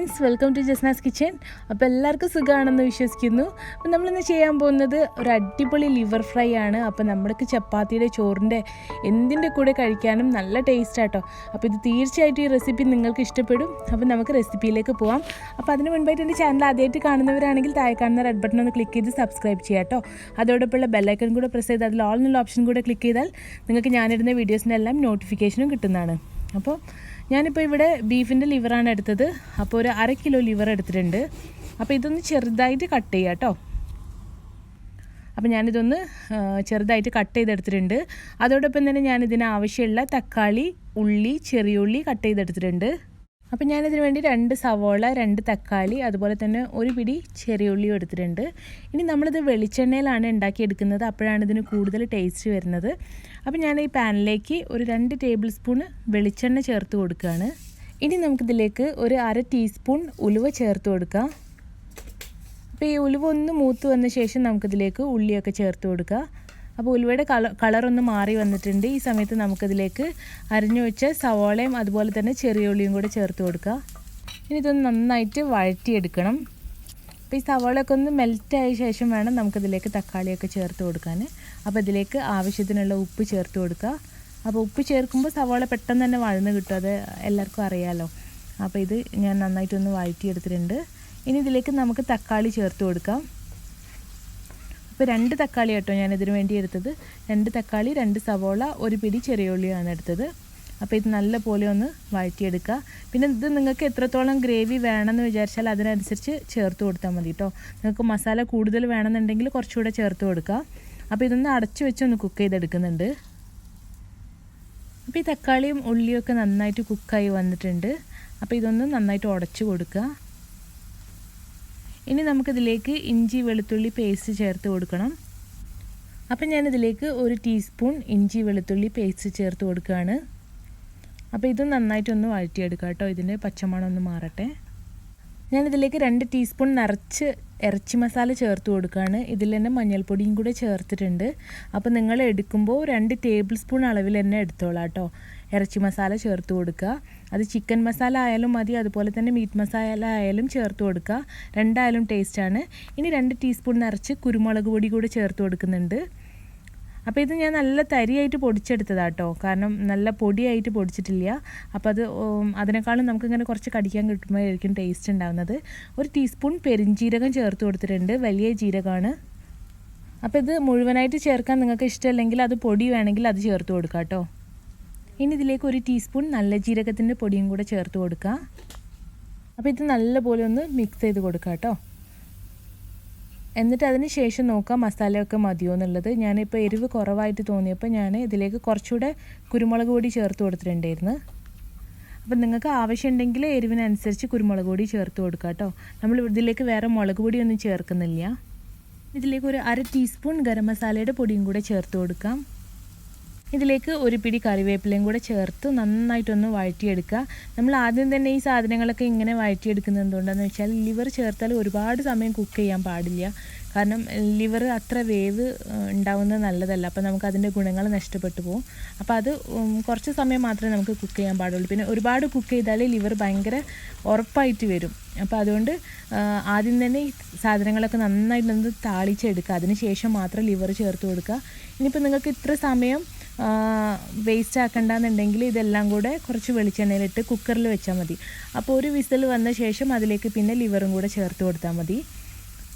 Friends, welcome to Jasna's kitchen. അപ്പോൾ എല്ലാവർക്കും സുഖമാണെന്ന് വിശ്വസിക്കുന്നു. അപ്പോൾ നമ്മളിന്ന് ചെയ്യാൻ പോകുന്നത് ഒരു അടിപൊളി ലിവർ ഫ്രൈ ആണ്. അപ്പോൾ നമ്മൾക്ക് ചപ്പാത്തിയുടെ, ചോറിൻ്റെ, എന്തിൻ്റെ കൂടെ കഴിക്കാനും നല്ല ടേസ്റ്റ് ആട്ടോ. അപ്പോൾ ഇത് തീർച്ചയായിട്ടും ഈ റെസിപ്പി നിങ്ങൾക്ക് ഇഷ്ടപ്പെടും. അപ്പോൾ നമുക്ക് റെസിപ്പിയിലേക്ക് പോകാം. അപ്പോൾ അതിന് മുൻപായിട്ട് എൻ്റെ ചാനൽ ആദ്യമായിട്ട് കാണുന്നവരാണെങ്കിൽ താഴെ കാണുന്ന റെഡ് ബട്ടൺ ഒന്ന് ക്ലിക്ക് ചെയ്ത് സബ്സ്ക്രൈബ് ചെയ്യാം കേട്ടോ. അതോടൊപ്പമുള്ള ബെല്ലൈക്കൺ കൂടെ പ്രസ് ചെയ്ത് അതിൽ ഓൾ എന്നുള്ള ഓപ്ഷൻ കൂടെ ക്ലിക്ക് ചെയ്താൽ നിങ്ങൾക്ക് ഞാനിടുന്ന വീഡിയോസിൻ്റെ എല്ലാം നോട്ടിഫിക്കേഷനും കിട്ടുന്നതാണ്. അപ്പോൾ ഞാനിപ്പോൾ ഇവിടെ ബീഫിൻ്റെ ലിവറാണ് എടുത്തത്. അപ്പോൾ ഒരു 1/2 കിലോ ലിവർ എടുത്തിട്ടുണ്ട്. അപ്പോൾ ഇതൊന്ന് ചെറുതായിട്ട് കട്ട് ചെയ്യാം കേട്ടോ. അപ്പോൾ ഞാനിതൊന്ന് ചെറുതായിട്ട് കട്ട് ചെയ്തെടുത്തിട്ടുണ്ട്. അതോടൊപ്പം തന്നെ ഞാനിതിന് ആവശ്യമുള്ള തക്കാളി, ഉള്ളി, ചെറിയ ഉള്ളി കട്ട് ചെയ്തെടുത്തിട്ടുണ്ട്. അപ്പോൾ ഞാനിതിന് വേണ്ടി 2 സവോള, 2 തക്കാളി, അതുപോലെ തന്നെ ഒരു പിടി ചെറിയ ഉള്ളിയും എടുത്തിട്ടുണ്ട്. ഇനി നമ്മളിത് വെളിച്ചെണ്ണയിലാണ് ഉണ്ടാക്കിയെടുക്കുന്നത്. അപ്പോഴാണ് ഇതിന് കൂടുതൽ ടേസ്റ്റ് വരുന്നത്. അപ്പോൾ ഞാൻ ഈ പാനിലേക്ക് ഒരു 2 ടേബിൾ സ്പൂൺ വെളിച്ചെണ്ണ ചേർത്ത് കൊടുക്കുകയാണ്. ഇനി നമുക്കിതിലേക്ക് ഒരു 1/2 ടീസ്പൂൺ ഉലുവ ചേർത്ത് കൊടുക്കാം. അപ്പോൾ ഈ ഉലുവ ഒന്ന് മൂത്ത് വന്ന ശേഷം നമുക്കിതിലേക്ക് ഉള്ളിയൊക്കെ ചേർത്ത് കൊടുക്കുക. അപ്പോൾ ഉലുവയുടെ കളറൊന്ന് മാറി വന്നിട്ടുണ്ട്. ഈ സമയത്ത് നമുക്കിതിലേക്ക് അരിഞ്ഞു വെച്ച സവോളയും അതുപോലെ തന്നെ ചെറിയ ഉള്ളിയും കൂടെ ചേർത്ത് കൊടുക്കുക. ഇനി ഇതൊന്ന് നന്നായിട്ട് വഴറ്റിയെടുക്കണം. അപ്പോൾ ഈ സവോളയൊക്കെ ഒന്ന് മെൽറ്റായ ശേഷം വേണം നമുക്കിതിലേക്ക് തക്കാളിയൊക്കെ ചേർത്ത് കൊടുക്കാൻ. അപ്പോൾ ഇതിലേക്ക് ആവശ്യത്തിനുള്ള ഉപ്പ് ചേർത്ത് കൊടുക്കുക. അപ്പോൾ ഉപ്പ് ചേർക്കുമ്പോൾ സവോള പെട്ടെന്ന് തന്നെ വഴന്ന് കിട്ടും, അത് എല്ലാവർക്കും അറിയാമല്ലോ. അപ്പോൾ ഇത് ഞാൻ നന്നായിട്ടൊന്ന് വഴറ്റിയെടുത്തിട്ടുണ്ട്. ഇനി ഇതിലേക്ക് നമുക്ക് തക്കാളി ചേർത്ത് കൊടുക്കാം. അപ്പോൾ 2 തക്കാളി കേട്ടോ ഞാനിതിന് വേണ്ടി എടുത്തത്. 2 തക്കാളി, 2 സവോള, ഒരു പിടി ചെറിയ ഉള്ളിയാണ് എടുത്തത്. അപ്പോൾ ഇത് നല്ല പോലെ ഒന്ന് വഴറ്റിയെടുക്കുക. പിന്നെ ഇത് നിങ്ങൾക്ക് എത്രത്തോളം ഗ്രേവി വേണമെന്ന് വിചാരിച്ചാൽ അതിനനുസരിച്ച് ചേർത്ത് കൊടുത്താൽ മതി കേട്ടോ. നിങ്ങൾക്ക് മസാല കൂടുതൽ വേണമെന്നുണ്ടെങ്കിൽ കുറച്ചുകൂടെ ചേർത്ത് കൊടുക്കുക. അപ്പോൾ ഇതൊന്ന് അടച്ചു വെച്ച് ഒന്ന് കുക്ക് ചെയ്തെടുക്കുന്നുണ്ട്. അപ്പോൾ ഈ തക്കാളിയും ഉള്ളിയൊക്കെ നന്നായിട്ട് കുക്കായി വന്നിട്ടുണ്ട്. അപ്പോൾ ഇതൊന്ന് നന്നായിട്ട് ഉടച്ചു കൊടുക്കുക. ഇനി നമുക്കിതിലേക്ക് ഇഞ്ചി വെളുത്തുള്ളി പേസ്റ്റ് ചേർത്ത് കൊടുക്കണം. അപ്പം ഞാനിതിലേക്ക് 1 ടീസ്പൂൺ ഇഞ്ചി വെളുത്തുള്ളി പേസ്റ്റ് ചേർത്ത് കൊടുക്കുകയാണ്. അപ്പോൾ ഇത് നന്നായിട്ടൊന്ന് വഴറ്റിയെടുക്കുക കേട്ടോ. ഇതിൻ്റെ പച്ചമണം ഒന്ന് മാറട്ടെ. ഞാനിതിലേക്ക് 2 ടീസ്പൂൺ നിറച്ച് ഇറച്ചി മസാല ചേർത്ത് കൊടുക്കുകയാണ്. ഇതിൽ തന്നെ മഞ്ഞൾപ്പൊടിയും കൂടെ ചേർത്തിട്ടുണ്ട്. അപ്പോൾ നിങ്ങൾ എടുക്കുമ്പോൾ 2 ടേബിൾ സ്പൂൺ അളവിൽ തന്നെ എടുത്തോളാം കേട്ടോ. ഇറച്ചി മസാല ചേർത്ത് കൊടുക്കുക. അത് ചിക്കൻ മസാല ആയാലും മതി, അതുപോലെ തന്നെ മീറ്റ് മസാല ആയാലും ചേർത്ത് കൊടുക്കുക. രണ്ടായാലും ടേസ്റ്റാണ്. ഇനി 2 ടീസ്പൂൺ നിറച്ച് കുരുമുളക് പൊടി കൂടെ ചേർത്ത് കൊടുക്കുന്നുണ്ട്. അപ്പോൾ ഇത് ഞാൻ നല്ല തരിയായിട്ട് പൊടിച്ചെടുത്തതാണ് കേട്ടോ. കാരണം നല്ല പൊടിയായിട്ട് പൊടിച്ചിട്ടില്ല. അപ്പോൾ അതിനേക്കാളും നമുക്കിങ്ങനെ കുറച്ച് കടിക്കാൻ കിട്ടുമ്പോഴായിരിക്കും ടേസ്റ്റ് ഉണ്ടാകുന്നത്. 1 ടീസ്പൂൺ പെരിഞ്ജീരകം ചേർത്ത് കൊടുത്തിട്ടുണ്ട്. വലിയ ജീരകമാണ്. അപ്പോൾ ഇത് മുഴുവനായിട്ട് ചേർക്കാൻ നിങ്ങൾക്ക് ഇഷ്ടമല്ലെങ്കിൽ അത് പൊടി വേണമെങ്കിൽ അത് ചേർത്ത് കൊടുക്കാം കേട്ടോ. ഇനി ഇതിലേക്ക് 1 ടീസ്പൂൺ നല്ല ജീരകത്തിൻ്റെ പൊടിയും കൂടെ ചേർത്ത് കൊടുക്കുക. അപ്പോൾ ഇത് നല്ലപോലെ ഒന്ന് മിക്സ് ചെയ്ത് കൊടുക്കുക കേട്ടോ. എന്നിട്ട് അതിന് ശേഷം നോക്കാം മസാലയൊക്കെ മതിയോ എന്നുള്ളത്. ഞാനിപ്പോൾ എരിവ് കുറവായിട്ട് തോന്നിയപ്പോൾ ഞാൻ ഇതിലേക്ക് കുറച്ചുകൂടെ കുരുമുളക് പൊടി ചേർത്ത് കൊടുത്തിട്ടുണ്ടായിരുന്നു. അപ്പം നിങ്ങൾക്ക് ആവശ്യമുണ്ടെങ്കിൽ എരിവിനനുസരിച്ച് കുരുമുളക് പൊടി ചേർത്ത് കൊടുക്കുക കേട്ടോ. നമ്മൾ ഇതിലേക്ക് വേറെ മുളക് പൊടിയൊന്നും ചേർക്കുന്നില്ല. ഇതിലേക്ക് ഒരു 1/2 ടീസ്പൂൺ ഗരം മസാലയുടെ പൊടിയും കൂടെ ചേർത്ത് കൊടുക്കാം. ഇതിലേക്ക് 1 പിടി കറിവേപ്പിലയും കൂടെ ചേർത്ത് നന്നായിട്ടൊന്ന് വഴറ്റിയെടുക്കുക. നമ്മൾ ആദ്യം തന്നെ ഈ സാധനങ്ങളൊക്കെ ഇങ്ങനെ വഴറ്റിയെടുക്കുന്നത് എന്തുകൊണ്ടാണെന്ന് വെച്ചാൽ ലിവർ ചേർത്താൽ ഒരുപാട് സമയം കുക്ക് ചെയ്യാൻ പാടില്ല. കാരണം ലിവർ അത്ര വേവ് ഉണ്ടാവുന്നത് നല്ലതല്ല. അപ്പോൾ നമുക്ക് അതിൻ്റെ ഗുണങ്ങൾ നഷ്ടപ്പെട്ടു പോകും. അപ്പോൾ അത് കുറച്ച് സമയം മാത്രമേ നമുക്ക് കുക്ക് ചെയ്യാൻ പാടുള്ളൂ. പിന്നെ ഒരുപാട് കുക്ക് ചെയ്താൽ ലിവർ ഭയങ്കര ഉറപ്പായിട്ട് വരും. അപ്പോൾ അതുകൊണ്ട് ആദ്യം തന്നെ ഈ സാധനങ്ങളൊക്കെ നന്നായിട്ടൊന്ന് താളിച്ചെടുക്കുക. അതിന് ശേഷം മാത്രം ലിവർ ചേർത്ത് കൊടുക്കുക. ഇനിയിപ്പോൾ നിങ്ങൾക്ക് ഇത്ര സമയം വേസ്റ്റ് ആക്കണ്ടെന്നുണ്ടെങ്കിൽ ഇതെല്ലാം കൂടെ കുറച്ച് വെളിച്ചെണ്ണയിലിട്ട് കുക്കറിൽ വെച്ചാൽ മതി. അപ്പോൾ ഒരു വിസിൽ വന്ന ശേഷം അതിലേക്ക് പിന്നെ ലിവറും കൂടെ ചേർത്ത് കൊടുത്താൽ മതി.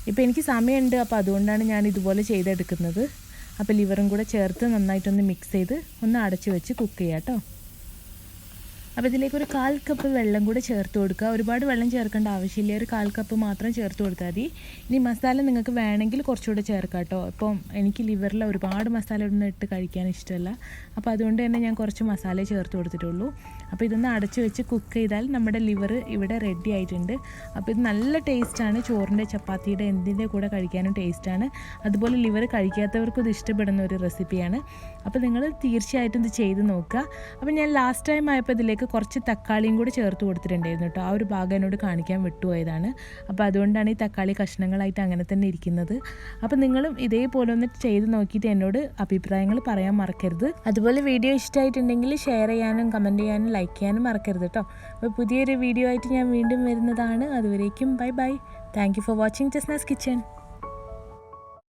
ഇപ്പോൾ എനിക്ക് സമയമുണ്ട്, അപ്പോൾ അതുകൊണ്ടാണ് ഞാൻ ഇതുപോലെ ചെയ്തെടുക്കുന്നത്. അപ്പോൾ ലിവറും കൂടെ ചേർത്ത് നന്നായിട്ടൊന്ന് മിക്സ് ചെയ്ത് ഒന്ന് അടച്ചു വെച്ച് കുക്ക് ചെയ്യാം കേട്ടോ. അപ്പോൾ ഇതിലേക്ക് ഒരു 1/4 കപ്പ് വെള്ളം കൂടെ ചേർത്ത് കൊടുക്കുക. ഒരുപാട് വെള്ളം ചേർക്കേണ്ട ആവശ്യമില്ല, ഒരു 1/4 കപ്പ് മാത്രം ചേർത്ത് കൊടുത്താൽ മതി. ഇനി മസാല നിങ്ങൾക്ക് വേണമെങ്കിൽ കുറച്ചുകൂടെ ചേർക്കാം കേട്ടോ. ഇപ്പം എനിക്ക് ലിവറിൽ ഒരുപാട് മസാല ഒന്നും ഇട്ട് കഴിക്കാൻ ഇഷ്ടമല്ല. അപ്പോൾ അതുകൊണ്ട് തന്നെ ഞാൻ കുറച്ച് മസാല ചേർത്ത് കൊടുത്തിട്ടുള്ളൂ. അപ്പോൾ ഇതൊന്ന് അടച്ചു വെച്ച് കുക്ക് ചെയ്താൽ നമ്മുടെ ലിവർ ഇവിടെ റെഡി ആയിട്ടുണ്ട്. അപ്പോൾ ഇത് നല്ല ടേസ്റ്റാണ്. ചോറിൻ്റെ, ചപ്പാത്തിയുടെ, എന്തിൻ്റെ കൂടെ കഴിക്കാനും ടേസ്റ്റാണ്. അതുപോലെ ലിവർ കഴിക്കാത്തവർക്കും ഇത് ഇഷ്ടപ്പെടുന്ന ഒരു റെസിപ്പിയാണ്. അപ്പോൾ നിങ്ങൾ തീർച്ചയായിട്ടും ഇത് ചെയ്ത് നോക്കുക. അപ്പോൾ ഞാൻ ലാസ്റ്റ് ടൈം ആയപ്പോൾ ഇതിലേക്ക് അതിലേക്ക് കുറച്ച് തക്കാളിയും കൂടി ചേർത്ത് കൊടുത്തിട്ടുണ്ടായിരുന്നു കേട്ടോ. ആ ഒരു ഭാഗം എന്നോട് കാണിക്കാൻ വിട്ടുപോയതാണ്. അപ്പോൾ അതുകൊണ്ടാണ് ഈ തക്കാളി കഷ്ണങ്ങളായിട്ട് അങ്ങനെ തന്നെ ഇരിക്കുന്നത്. അപ്പോൾ നിങ്ങളും ഇതേപോലെ ഒന്ന് ചെയ്ത് നോക്കിയിട്ട് എന്നോട് അഭിപ്രായങ്ങൾ പറയാൻ മറക്കരുത്. അതുപോലെ വീഡിയോ ഇഷ്ടമായിട്ടുണ്ടെങ്കിൽ ഷെയർ ചെയ്യാനും കമൻറ്റ് ചെയ്യാനും ലൈക്ക് ചെയ്യാനും മറക്കരുത് കേട്ടോ. അപ്പോൾ പുതിയൊരു വീഡിയോ ആയിട്ട് ഞാൻ വീണ്ടും വരുന്നതാണ്. അതുവരേക്കും bye bye. Thank you for watching Jasna's kitchen.